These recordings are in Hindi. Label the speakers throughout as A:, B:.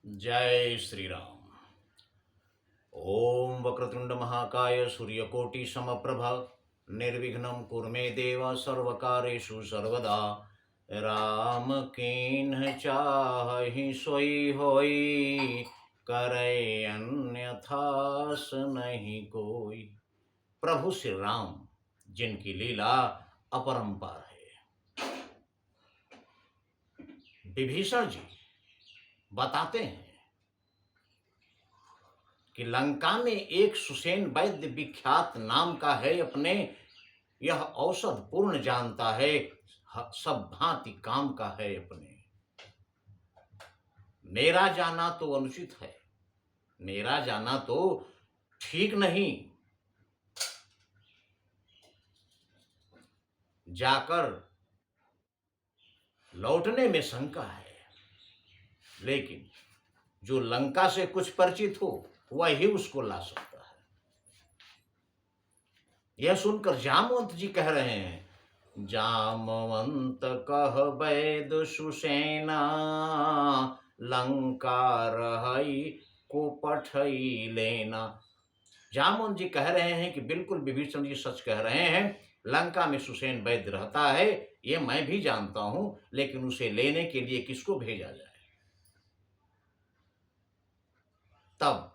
A: जय श्री राम। ओम वक्रतुंड महाकाय सूर्यकोटि समप्रभा निर्विघ्नं कुरु मे देव सर्वकारेषु सर्वदा। राम कीन्ह चाहि सोई होई, करे अन्यथा नहीं कोई। प्रभु श्री राम जिनकी लीला अपरंपार है। विभीषण जी बताते हैं कि लंका में एक सुषेण वैद्य विख्यात नाम का है, अपने यह औषध पूर्ण जानता है, सब भांति काम का है अपने। मेरा जाना तो अनुचित है, मेरा जाना तो ठीक नहीं, जाकर लौटने में शंका है। लेकिन जो लंका से कुछ परिचित हो वही उसको ला सकता है। यह सुनकर जामवंत जी कह रहे हैं, जामवंत कह वैद सुषेना, लंका रहई को पठई लेना। जामवंत जी कह रहे हैं कि बिल्कुल विभीषण जी सच कह रहे हैं, लंका में सुषेण वैद्य रहता है, ये मैं भी जानता हूं, लेकिन उसे लेने के लिए किसको भेजा जाए। तब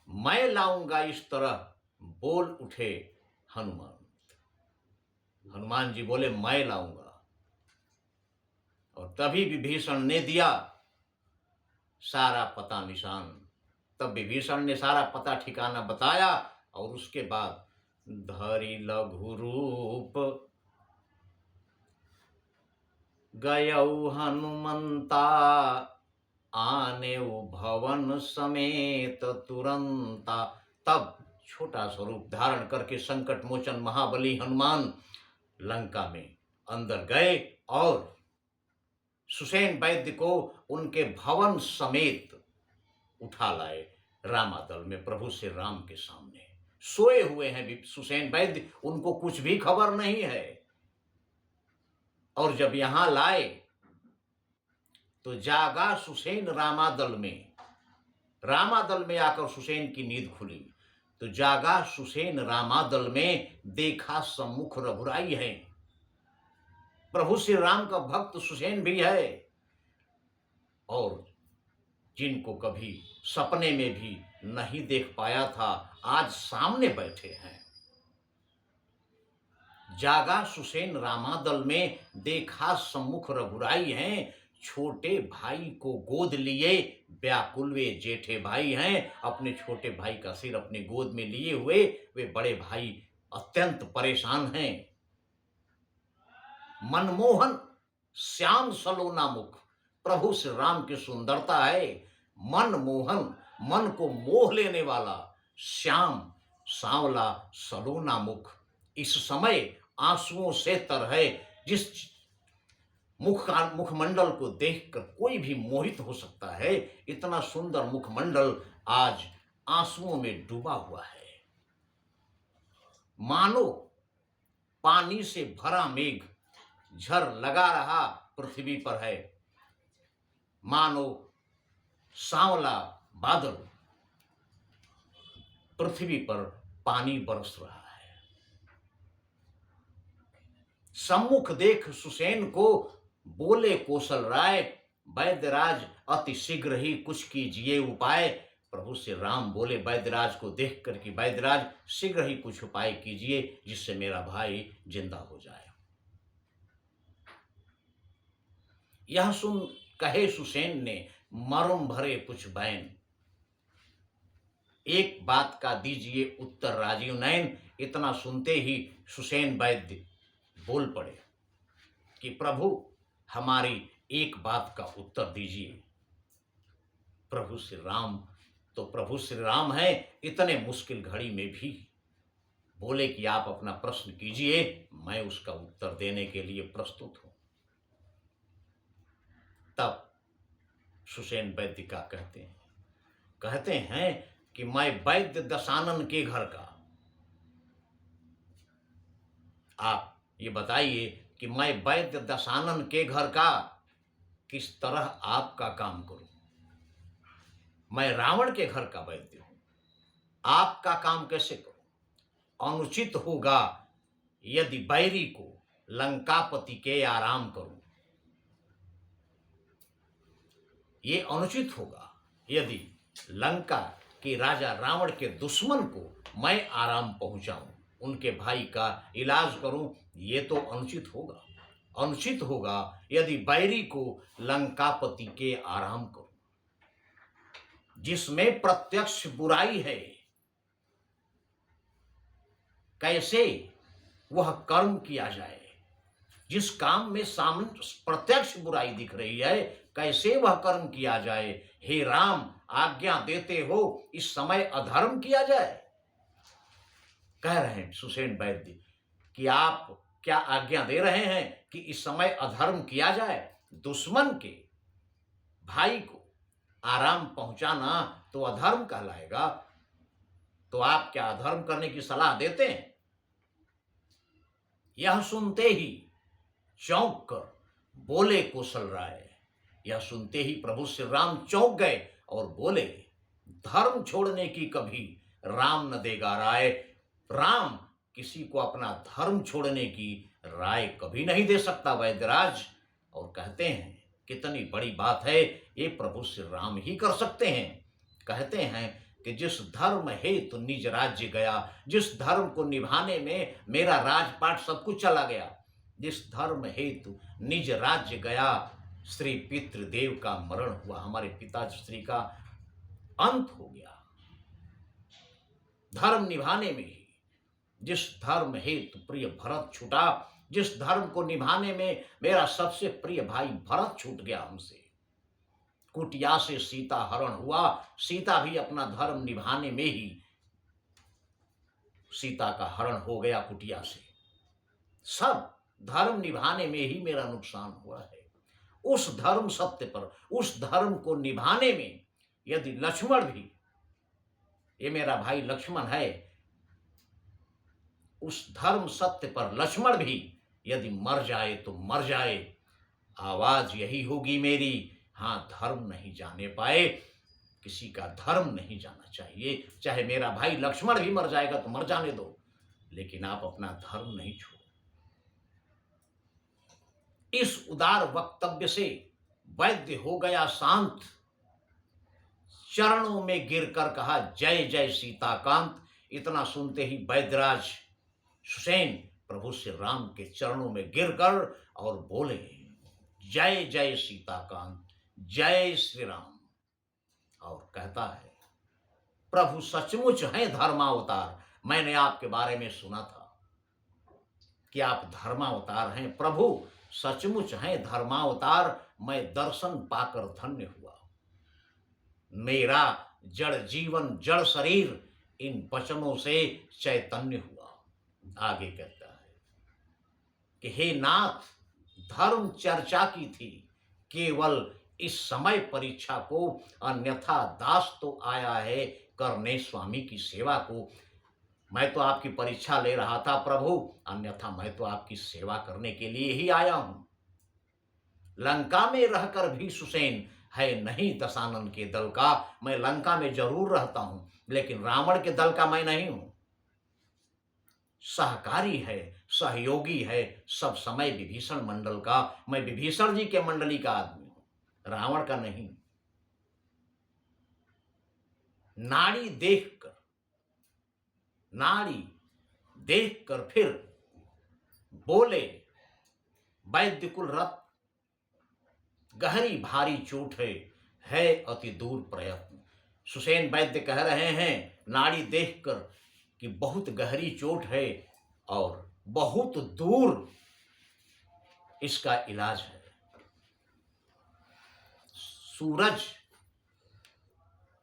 A: मैं लाऊंगा, इस तरह बोल उठे हनुमान। हनुमान जी बोले मैं लाऊंगा, और तभी विभीषण ने दिया सारा पता निशान। तब विभीषण ने सारा पता ठिकाना बताया, और उसके बाद धरि लघु रूप गयौ हनुमंता, आने भवन समेत तुरंता। तब छोटा स्वरूप धारण करके संकट मोचन महाबली हनुमान लंका में अंदर गए और सुषेण वैद्य को उनके भवन समेत उठा लाए। रामादल में प्रभु श्री राम के सामने सोए हुए हैं सुषेण वैद्य, उनको कुछ भी खबर नहीं है। और जब यहां लाए तो जागा सुषेण रामादल में। रामादल में आकर सुषेण की नींद खुली तो जागा सुषेण रामादल में, देखा सम्मुख रघुराई है। प्रभु श्री राम का भक्त सुषेण भी है, और जिनको कभी सपने में भी नहीं देख पाया था, आज सामने बैठे हैं। जागा सुषेण रामादल में, देखा सम्मुख रघुराई हैं। छोटे भाई को गोद लिए व्याकुल वे जेठे भाई हैं। अपने छोटे भाई का सिर अपने गोद में लिए हुए वे बड़े भाई अत्यंत परेशान हैं। मनमोहन श्याम सलोना मुख, प्रभु श्री राम की सुंदरता है। मनमोहन, मन को मोह लेने वाला, श्याम सांवला सलोना मुख। इस समय आंसुओं से तर है। जिस मुखमंडल को देखकर कोई भी मोहित हो सकता है, इतना सुंदर मुखमंडल आज आंसुओं में डूबा हुआ है। मानो पानी से भरा मेघ झर लगा रहा पृथ्वी पर है, मानो सांवला बादल पृथ्वी पर पानी बरस रहा है। सम्मुख देख सुषेण को बोले कौशल राय, वैद्यराज अति शीघ्र ही कुछ कीजिए उपाय। प्रभु श्री राम बोले वैद्यराज को देख कर कि वैद्यराज शीघ्र ही कुछ उपाय कीजिए, जिससे मेरा भाई जिंदा हो जाए। यह सुन कहे सुषेण ने मर्म भरे कुछ बैन, एक बात का दीजिए उत्तर राजीव नयन। इतना सुनते ही सुषेण वैद्य बोल पड़े कि प्रभु हमारी एक बात का उत्तर दीजिए। प्रभु श्री राम तो प्रभु श्री राम है, इतने मुश्किल घड़ी में भी बोले कि आप अपना प्रश्न कीजिए, मैं उसका उत्तर देने के लिए प्रस्तुत हूं। तब सुषेण वैद्य का कहते हैं कि मैं वैद्य दशानन के घर का, आप ये बताइए कि मैं वैद्य दशानन के घर का किस तरह आपका काम करूं। मैं रावण के घर का वैद्य हूं, आपका काम कैसे करूं? अनुचित होगा यदि बैरी को लंकापति के आराम करूं। ये अनुचित होगा यदि लंका के राजा रावण के दुश्मन को मैं आराम पहुंचाऊं, उनके भाई का इलाज करूं। ये तो अनुचित होगा। अनुचित होगा यदि बैरी को लंकापति के आराम करूं, जिसमें प्रत्यक्ष बुराई है। कैसे वह कर्म किया जाए? जिस काम में सामने प्रत्यक्ष बुराई दिख रही है, कैसे वह कर्म किया जाए? हे राम, आज्ञा देते हो इस समय अधर्म किया जाए? कह रहे हैं सुषेण वैद्य कि आप क्या आज्ञा दे रहे हैं कि इस समय अधर्म किया जाए? दुश्मन के भाई को आराम पहुंचाना तो अधर्म कहलाएगा। तो आप क्या अधर्म करने की सलाह देते हैं? यह सुनते ही चौंक कर बोले कौशल राय। यह सुनते ही प्रभु श्री राम चौंक गए और बोले, धर्म छोड़ने की कभी राम न देगा राय। राम किसी को अपना धर्म छोड़ने की राय कभी नहीं दे सकता वैद्यराज। और कहते हैं कितनी बड़ी बात है, ये प्रभु श्री राम ही कर सकते हैं। कहते हैं कि जिस धर्म हेतु निज राज्य गया, जिस धर्म को निभाने में मेरा राजपाट सब कुछ चला गया, जिस धर्म हेतु निज राज्य गया, श्री पितृदेव का मरण हुआ, हमारे पिताश्री का अंत हो गया। धर्म निभाने में ही जिस धर्म हेतु प्रिय भरत छूटा, जिस धर्म को निभाने में मेरा सबसे प्रिय भाई भरत छूट गया हमसे, कुटिया से सीता हरण हुआ, सीता भी अपना धर्म निभाने में ही सीता का हरण हो गया कुटिया से। सब धर्म निभाने में ही मेरा नुकसान हुआ है। उस धर्म सत्य पर, उस धर्म को निभाने में यदि लक्ष्मण भी, ये मेरा भाई लक्ष्मण है, उस धर्म सत्य पर लक्ष्मण भी यदि मर जाए तो मर जाए, आवाज यही होगी मेरी, हाँ धर्म नहीं जाने पाए, किसी का धर्म नहीं जाना चाहिए। चाहे मेरा भाई लक्ष्मण भी मर जाएगा तो मर जाने दो, लेकिन आप अपना धर्म नहीं छोड़ो। इस उदार वक्तव्य से वैद्य हो गया शांत, चरणों में गिरकर कहा, जय जय सीताकांत। इतना सुनते ही वैद्यराज सुषेण प्रभु श्री राम के चरणों में गिरकर और बोले, जय जय सीताकांत, जय श्री राम। और कहता है, प्रभु सचमुच हैं धर्मावतार। मैंने आपके बारे में सुना था कि आप धर्मावतार हैं। प्रभु सचमुच हैं धर्मावतार। मैं दर्शन पाकर धन्य हुआ। मेरा जड़ जीवन, जड़ शरीर इन वचनों से चैतन्य हुआ। आगे कहता है कि हे नाथ, धर्म चर्चा की थी केवल इस समय परीक्षा को, अन्यथा दास तो आया है करने स्वामी की सेवा को। मैं तो आपकी परीक्षा ले रहा था प्रभु, अन्यथा मैं तो आपकी सेवा करने के लिए ही आया हूं। लंका में रहकर भी सुषेण है नहीं दशानन के दल का। मैं लंका में जरूर रहता हूं, लेकिन रावण के दल का मैं नहीं हूं। सहकारी है, सहयोगी है सब समय विभीषण मंडल का। मैं विभीषण जी के मंडली का आदमी हूं, रावण का नहीं। नाड़ी देखकर फिर बोले, वैद्यकुल रथ गहरी भारी चोट है अति दूर प्रयत्न। सुषेण वैद्य कह रहे हैं नाड़ी देखकर कि बहुत गहरी चोट है और बहुत दूर इसका इलाज है। सूरज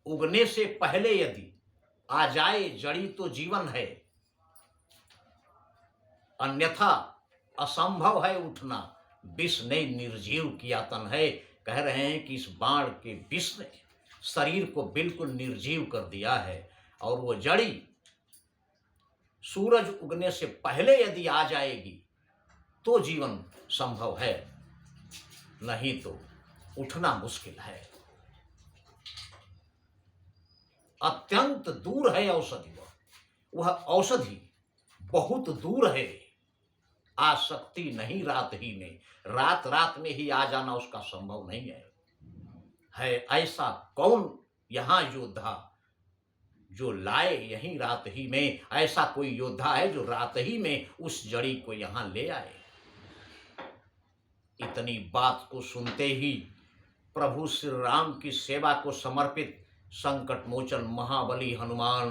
A: उगने से पहले यदि आ जाए जड़ी तो जीवन है, अन्यथा असंभव है उठना। विष ने निर्जीव किया तन है। कह रहे हैं कि इस बाण के विष ने शरीर को बिल्कुल निर्जीव कर दिया है, और वो जड़ी सूरज उगने से पहले यदि आ जाएगी तो जीवन संभव है, नहीं तो उठना मुश्किल है। अत्यंत दूर है औषधि, वह औषधि बहुत दूर है। आसक्ति नहीं रात ही में, रात रात में ही आ जाना उसका संभव नहीं है ऐसा कौन यहाँ योद्धा जो लाए यहीं रात ही में? ऐसा कोई योद्धा है जो रात ही में उस जड़ी को यहाँ ले आए? इतनी बात को सुनते ही प्रभु श्री राम की सेवा को समर्पित संकट मोचन महाबली हनुमान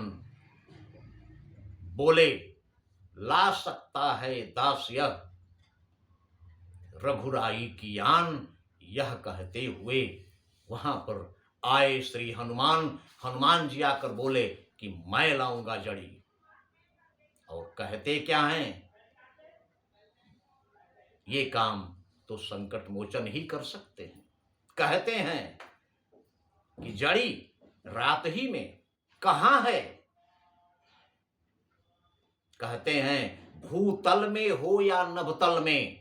A: बोले, ला सकता है दास यह रघुराई की आन। यह कहते हुए वहां पर आए श्री हनुमान जी आकर बोले कि मैं लाऊंगा जड़ी। और कहते क्या हैं, ये काम तो संकट मोचन ही कर सकते हैं। कहते हैं कि जड़ी रात ही में कहां है? कहते हैं भूतल में हो या नभतल में।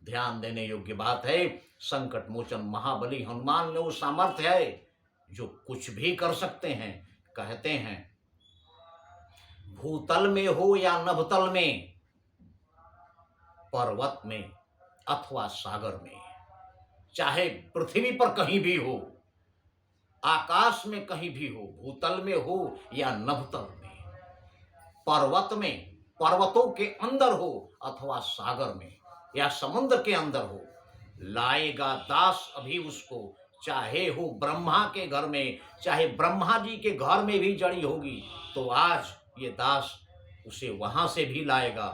A: ध्यान देने योग्य बात है, संकट मोचन महाबली हनुमान में वो सामर्थ्य है जो कुछ भी कर सकते हैं। कहते हैं भूतल में हो या नभतल में, पर्वत में अथवा सागर में, चाहे पृथ्वी पर कहीं भी हो, आकाश में कहीं भी हो, भूतल में हो या नभतल में, पर्वत में, पर्वतों के अंदर हो अथवा सागर में या समुद्र के अंदर हो, लाएगा दास अभी उसको। चाहे हो ब्रह्मा के घर में, चाहे ब्रह्मा जी के घर में भी जड़ी होगी तो आज ये दास उसे वहां से भी लाएगा।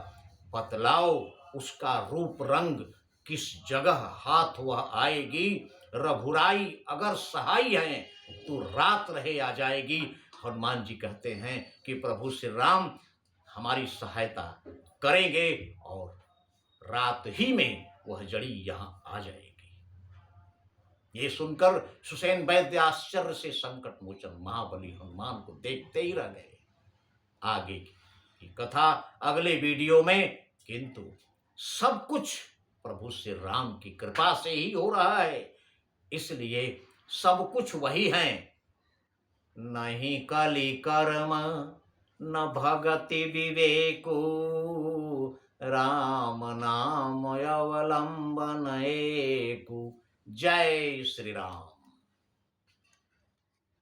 A: बतलाओ उसका रूप रंग किस जगह हाथ वह आएगी। रघुराई अगर सहाय है तो रात रहे आ जाएगी। हनुमान जी कहते हैं कि प्रभु श्री राम हमारी सहायता करेंगे और रात ही में वह जड़ी यहां आ जाएगी। ये सुनकर सुसेन वैद्य आश्चर्य से संकट मोचन महाबली हनुमान को देखते ही रह गए। आगे की कथा अगले वीडियो में, किंतु सब कुछ प्रभु श्री राम की कृपा से ही हो रहा है, इसलिए सब कुछ वही है। नहीं कली कर्म न भगति विवेको, राम नाम अवलंबन एको। जय श्री राम।